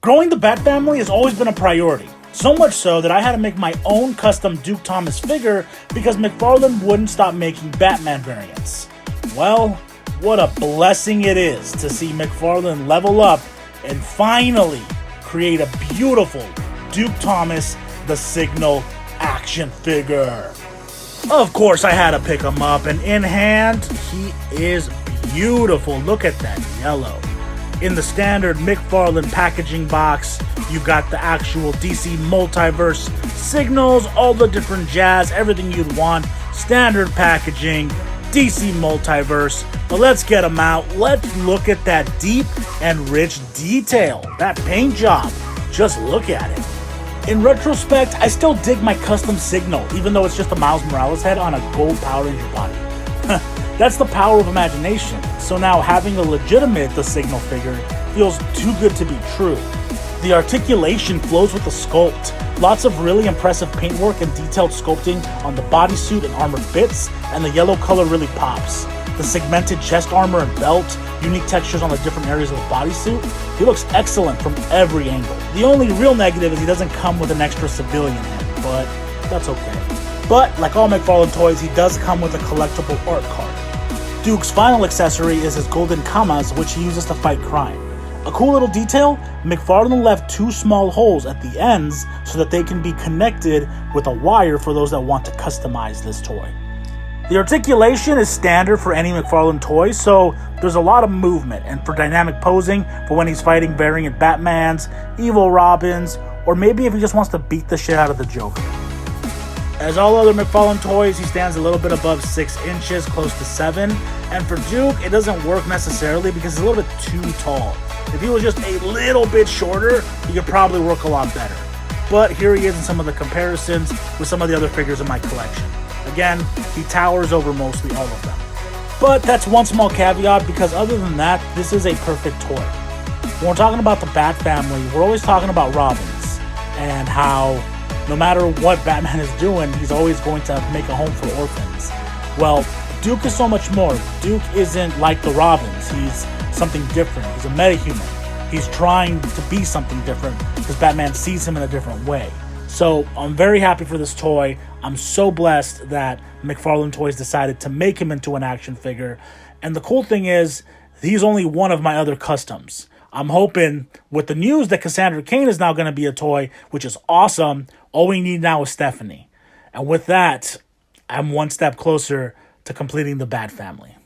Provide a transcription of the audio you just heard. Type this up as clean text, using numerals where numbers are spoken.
Growing the Bat family has always been a priority, so much so that I had to make my own custom Duke Thomas figure because McFarlane wouldn't stop making Batman variants. Well, what a blessing it is to see McFarlane level up and finally create a beautiful Duke Thomas the Signal action figure. Of course, I had to pick him up, and in hand, he is beautiful. Look at that yellow. In the standard McFarlane packaging box, you've got the actual DC Multiverse signals, all the different jazz, everything you'd want. Standard packaging, DC Multiverse. But let's get them out. Let's look at that deep and rich detail. That paint job. Just look at it. In retrospect, I still dig my custom signal, even though it's just a Miles Morales head on a gold Power Ranger body. That's the power of imagination. So now having a legitimate The Signal figure feels too good to be true. The articulation flows with the sculpt. Lots of really impressive paintwork and detailed sculpting on the bodysuit and armored bits, and the yellow color really pops. The segmented chest armor and belt, unique textures on the different areas of the bodysuit. He looks excellent from every angle. The only real negative is he doesn't come with an extra civilian head, but that's okay. But like all McFarlane toys, he does come with a collectible art card. Duke's final accessory is his golden kamas, which he uses to fight crime. A cool little detail, McFarlane left two small holes at the ends so that they can be connected with a wire for those that want to customize this toy. The articulation is standard for any McFarlane toy, so there's a lot of movement, and for dynamic posing for when he's fighting variant Batmans, evil Robins, or maybe if he just wants to beat the shit out of the Joker. As all other McFarlane toys, he stands a little bit above 6 inches, close to 7. And for Duke, it doesn't work necessarily because he's a little bit too tall. If he was just a little bit shorter, he could probably work a lot better. But here he is in some of the comparisons with some of the other figures in my collection. Again, he towers over mostly all of them. But that's one small caveat because other than that, this is a perfect toy. When we're talking about the Bat family, we're always talking about Robins and how no matter what Batman is doing, he's always going to make a home for orphans. Well, Duke is so much more. Duke isn't like the Robins. He's something different. He's a metahuman. He's trying to be something different because Batman sees him in a different way. So I'm very happy for this toy. I'm so blessed that McFarlane Toys decided to make him into an action figure. And the cool thing is, he's only one of my other customs. I'm hoping with the news that Cassandra Cain is now going to be a toy, which is awesome. All we need now is Stephanie. And with that, I'm one step closer to completing the Bat family.